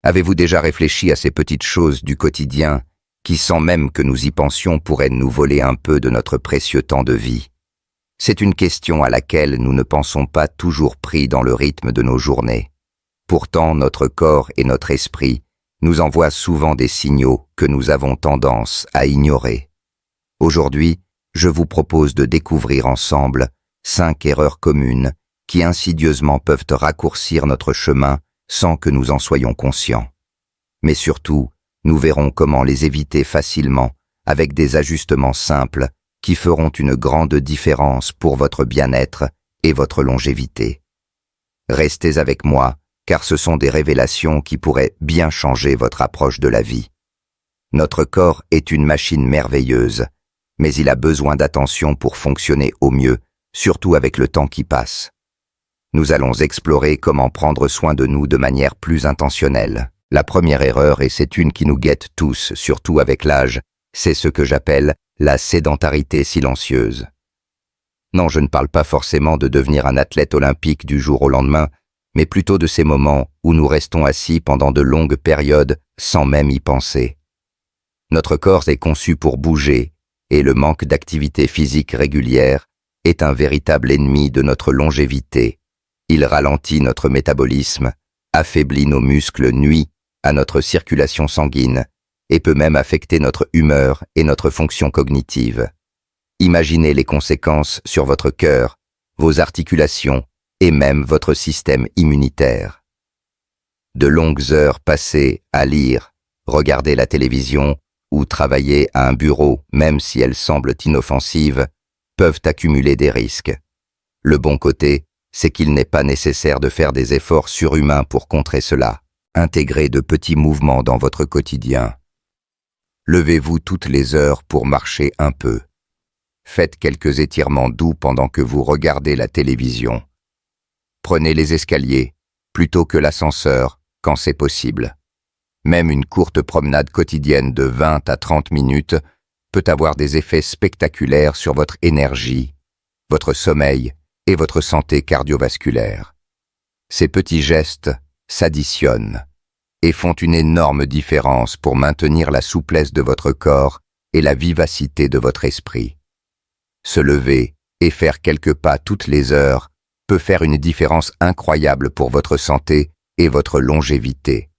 Avez-vous déjà réfléchi à ces petites choses du quotidien qui, sans même que nous y pensions, pourraient nous voler un peu de notre précieux temps de vie? C'est une question à laquelle nous ne pensons pas toujours pris dans le rythme de nos journées. Pourtant, notre corps et notre esprit nous envoient souvent des signaux que nous avons tendance à ignorer. Aujourd'hui, je vous propose de découvrir ensemble 5 erreurs communes qui insidieusement peuvent raccourcir notre chemin sans que nous en soyons conscients. Mais surtout, nous verrons comment les éviter facilement avec des ajustements simples qui feront une grande différence pour votre bien-être et votre longévité. Restez avec moi, car ce sont des révélations qui pourraient bien changer votre approche de la vie. Notre corps est une machine merveilleuse, mais il a besoin d'attention pour fonctionner au mieux, surtout avec le temps qui passe. Nous allons explorer comment prendre soin de nous de manière plus intentionnelle. La première erreur, et c'est une qui nous guette tous, surtout avec l'âge, c'est ce que j'appelle la sédentarité silencieuse. Non, je ne parle pas forcément de devenir un athlète olympique du jour au lendemain, mais plutôt de ces moments où nous restons assis pendant de longues périodes sans même y penser. Notre corps est conçu pour bouger, et le manque d'activité physique régulière est un véritable ennemi de notre longévité. Il ralentit notre métabolisme, affaiblit nos muscles, nuit à notre circulation sanguine et peut même affecter notre humeur et notre fonction cognitive. Imaginez les conséquences sur votre cœur, vos articulations et même votre système immunitaire. De longues heures passées à lire, regarder la télévision ou travailler à un bureau, même si elles semblent inoffensives, peuvent accumuler des risques. Le bon côté, c'est qu'il n'est pas nécessaire de faire des efforts surhumains pour contrer cela. Intégrez de petits mouvements dans votre quotidien. Levez-vous toutes les heures pour marcher un peu. Faites quelques étirements doux pendant que vous regardez la télévision. Prenez les escaliers plutôt que l'ascenseur quand c'est possible. Même une courte promenade quotidienne de 20 à 30 minutes peut avoir des effets spectaculaires sur votre énergie, votre sommeil et votre santé cardiovasculaire. Ces petits gestes s'additionnent et font une énorme différence pour maintenir la souplesse de votre corps et la vivacité de votre esprit. Se lever et faire quelques pas toutes les heures peut faire une différence incroyable pour votre santé et votre longévité.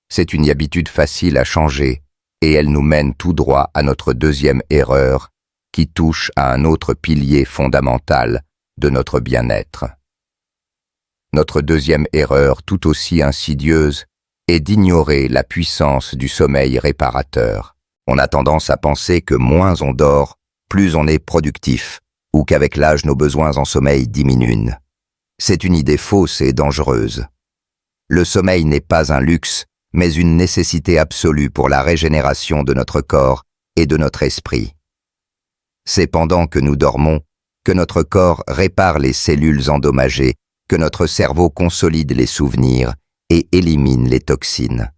C'est une habitude facile à changer et elle nous mène tout droit à notre deuxième erreur qui touche à un autre pilier fondamental de notre bien-être. Notre deuxième erreur, tout aussi insidieuse, est d'ignorer la puissance du sommeil réparateur. On a tendance à penser que moins on dort, plus on est productif, ou qu'avec l'âge nos besoins en sommeil diminuent. C'est une idée fausse et dangereuse. Le sommeil n'est pas un luxe, mais une nécessité absolue pour la régénération de notre corps et de notre esprit. C'est pendant que nous dormons que notre corps répare les cellules endommagées, que notre cerveau consolide les souvenirs et élimine les toxines.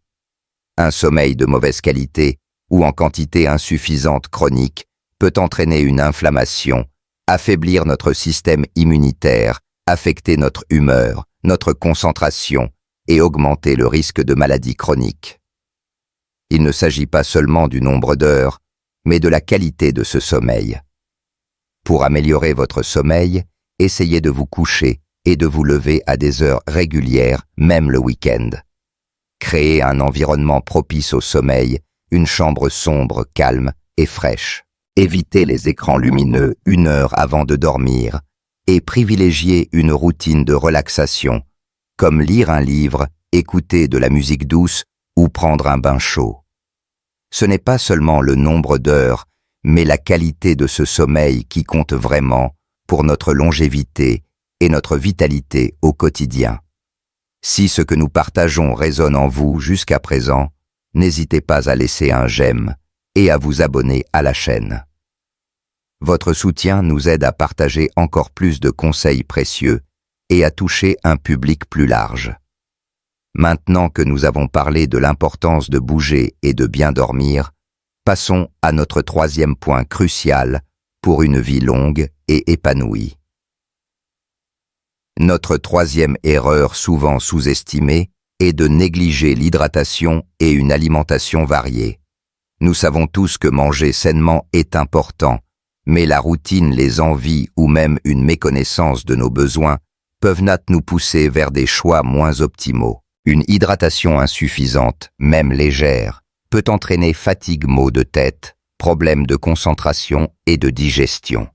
Un sommeil de mauvaise qualité ou en quantité insuffisante chronique peut entraîner une inflammation, affaiblir notre système immunitaire, affecter notre humeur, notre concentration et augmenter le risque de maladies chroniques. Il ne s'agit pas seulement du nombre d'heures, mais de la qualité de ce sommeil. Pour améliorer votre sommeil, essayez de vous coucher et de vous lever à des heures régulières, même le week-end. Créez un environnement propice au sommeil, une chambre sombre, calme et fraîche. Évitez les écrans lumineux 1 heure avant de dormir et privilégiez une routine de relaxation, comme lire un livre, écouter de la musique douce ou prendre un bain chaud. Ce n'est pas seulement le nombre d'heures, mais la qualité de ce sommeil qui compte vraiment pour notre longévité et notre vitalité au quotidien. Si ce que nous partageons résonne en vous jusqu'à présent, n'hésitez pas à laisser un j'aime et à vous abonner à la chaîne. Votre soutien nous aide à partager encore plus de conseils précieux et à toucher un public plus large. Maintenant que nous avons parlé de l'importance de bouger et de bien dormir, passons à notre troisième point crucial pour une vie longue et épanouie. Notre troisième erreur souvent sous-estimée est de négliger l'hydratation et une alimentation variée. Nous savons tous que manger sainement est important, mais la routine, les envies ou même une méconnaissance de nos besoins peuvent nous pousser vers des choix moins optimaux. Une hydratation insuffisante, même légère, peut entraîner fatigue, maux de tête, problèmes de concentration et de digestion.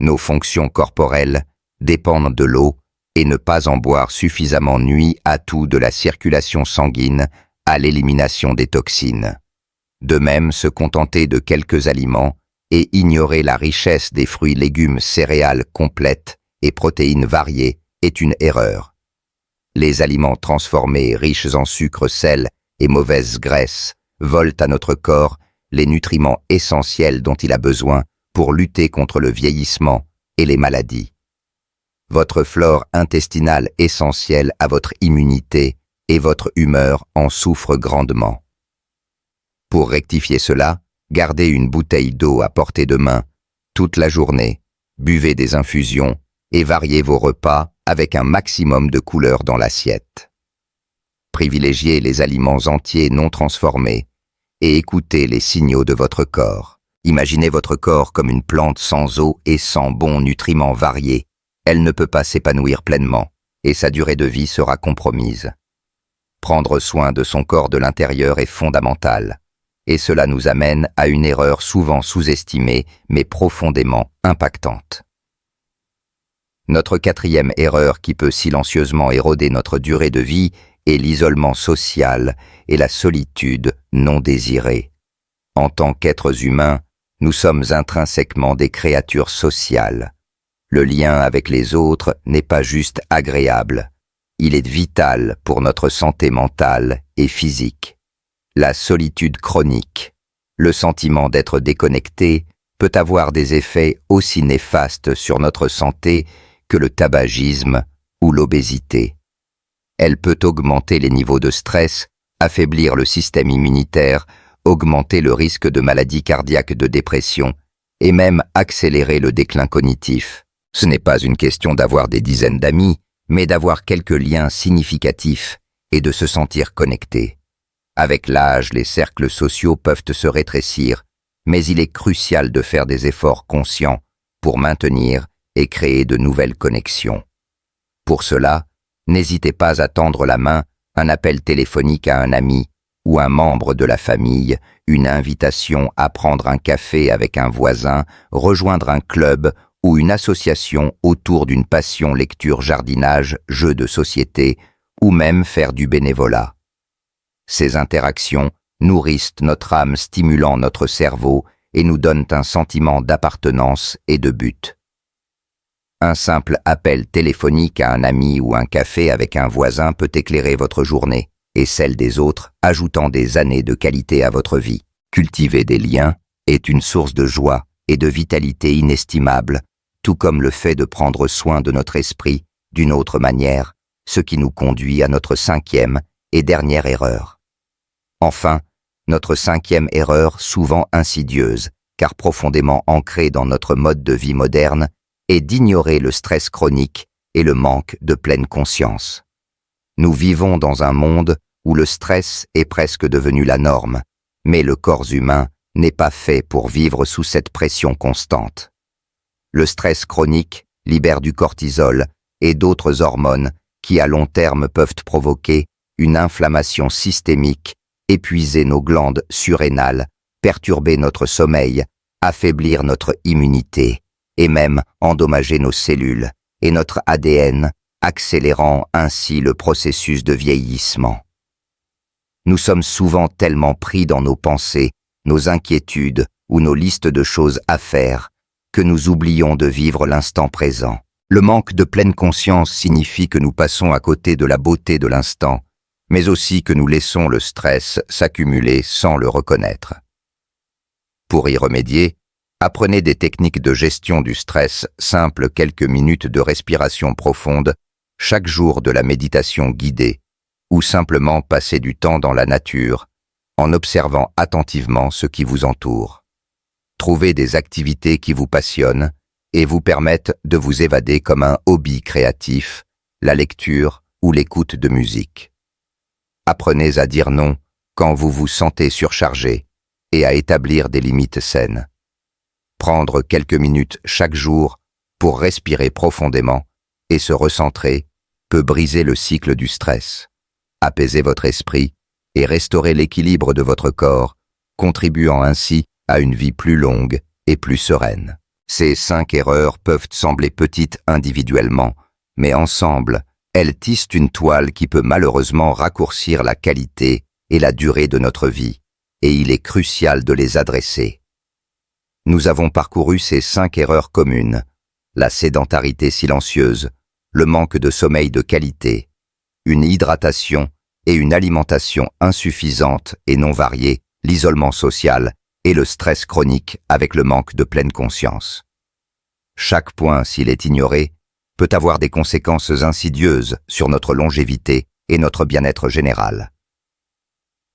Nos fonctions corporelles dépendent de l'eau et ne pas en boire suffisamment nuit à tout de la circulation sanguine à l'élimination des toxines. De même, se contenter de quelques aliments et ignorer la richesse des fruits, légumes, céréales complètes et protéines variées est une erreur. Les aliments transformés, riches en sucre, sel et mauvaises graisses, volent à notre corps les nutriments essentiels dont il a besoin pour lutter contre le vieillissement et les maladies. Votre flore intestinale essentielle à votre immunité et votre humeur en souffrent grandement. Pour rectifier cela, gardez une bouteille d'eau à portée de main toute la journée, buvez des infusions et variez vos repas avec un maximum de couleurs dans l'assiette. Privilégiez les aliments entiers non transformés et écoutez les signaux de votre corps. Imaginez votre corps comme une plante sans eau et sans bons nutriments variés. Elle ne peut pas s'épanouir pleinement et sa durée de vie sera compromise. Prendre soin de son corps de l'intérieur est fondamental, et cela nous amène à une erreur souvent sous-estimée mais profondément impactante. Notre quatrième erreur qui peut silencieusement éroder notre durée de vie est l'isolement social et la solitude non désirée. En tant qu'êtres humains, nous sommes intrinsèquement des créatures sociales. Le lien avec les autres n'est pas juste agréable, il est vital pour notre santé mentale et physique. La solitude chronique, le sentiment d'être déconnecté, peut avoir des effets aussi néfastes sur notre santé que le tabagisme ou l'obésité. Elle peut augmenter les niveaux de stress, affaiblir le système immunitaire, augmenter le risque de maladies cardiaques, de dépression et même accélérer le déclin cognitif. Ce n'est pas une question d'avoir des dizaines d'amis, mais d'avoir quelques liens significatifs et de se sentir connecté. Avec l'âge, les cercles sociaux peuvent se rétrécir, mais il est crucial de faire des efforts conscients pour maintenir et créer de nouvelles connexions. Pour cela, n'hésitez pas à tendre la main, un appel téléphonique à un ami ou un membre de la famille, une invitation à prendre un café avec un voisin, rejoindre un club ou une association autour d'une passion, lecture, jardinage, jeux de société, ou même faire du bénévolat. Ces interactions nourrissent notre âme, stimulant notre cerveau et nous donnent un sentiment d'appartenance et de but. Un simple appel téléphonique à un ami ou un café avec un voisin peut éclairer votre journée et celle des autres, ajoutant des années de qualité à votre vie. Cultiver des liens est une source de joie et de vitalité inestimable, tout comme le fait de prendre soin de notre esprit d'une autre manière, ce qui nous conduit à notre cinquième et dernière erreur. Enfin, notre cinquième erreur, souvent insidieuse, car profondément ancrée dans notre mode de vie moderne, est d'ignorer le stress chronique et le manque de pleine conscience. Nous vivons dans un monde où le stress est presque devenu la norme, mais le corps humain n'est pas fait pour vivre sous cette pression constante. Le stress chronique libère du cortisol et d'autres hormones qui à long terme peuvent provoquer une inflammation systémique, épuiser nos glandes surrénales, perturber notre sommeil, affaiblir notre immunité et même endommager nos cellules et notre ADN, accélérant ainsi le processus de vieillissement. Nous sommes souvent tellement pris dans nos pensées, nos inquiétudes ou nos listes de choses à faire que nous oublions de vivre l'instant présent. Le manque de pleine conscience signifie que nous passons à côté de la beauté de l'instant, mais aussi que nous laissons le stress s'accumuler sans le reconnaître. Pour y remédier, apprenez des techniques de gestion du stress simples, quelques minutes de respiration profonde, chaque jour de la méditation guidée, ou simplement passer du temps dans la nature, en observant attentivement ce qui vous entoure. Trouvez des activités qui vous passionnent et vous permettent de vous évader comme un hobby créatif, la lecture ou l'écoute de musique. Apprenez à dire non quand vous vous sentez surchargé et à établir des limites saines. Prendre quelques minutes chaque jour pour respirer profondément et se recentrer peut briser le cycle du stress, apaiser votre esprit et restaurer l'équilibre de votre corps, contribuant ainsi à une vie plus longue et plus sereine. Ces 5 erreurs peuvent sembler petites individuellement, mais ensemble, elles tissent une toile qui peut malheureusement raccourcir la qualité et la durée de notre vie, et il est crucial de les adresser. Nous avons parcouru ces 5 erreurs communes: la sédentarité silencieuse, le manque de sommeil de qualité, une hydratation et une alimentation insuffisante et non variée, l'isolement social et le stress chronique avec le manque de pleine conscience. Chaque point, s'il est ignoré, peut avoir des conséquences insidieuses sur notre longévité et notre bien-être général.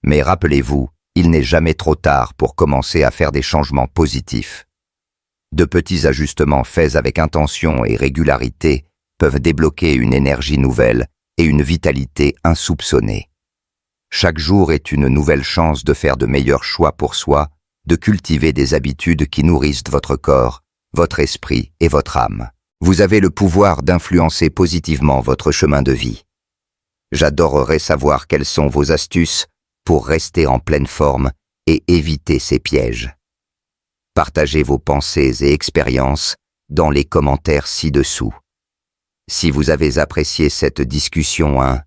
Mais rappelez-vous, il n'est jamais trop tard pour commencer à faire des changements positifs. De petits ajustements faits avec intention et régularité peuvent débloquer une énergie nouvelle et une vitalité insoupçonnée. Chaque jour est une nouvelle chance de faire de meilleurs choix pour soi, de cultiver des habitudes qui nourrissent votre corps, votre esprit et votre âme. Vous avez le pouvoir d'influencer positivement votre chemin de vie. J'adorerais savoir quelles sont vos astuces pour rester en pleine forme et éviter ces pièges. Partagez vos pensées et expériences dans les commentaires ci-dessous. Si vous avez apprécié cette discussion, un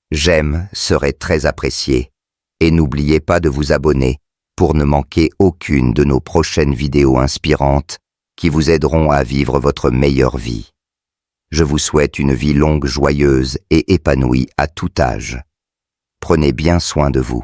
j'aime serait très apprécié, et n'oubliez pas de vous abonner pour ne manquer aucune de nos prochaines vidéos inspirantes qui vous aideront à vivre votre meilleure vie. Je vous souhaite une vie longue, joyeuse et épanouie à tout âge. Prenez bien soin de vous.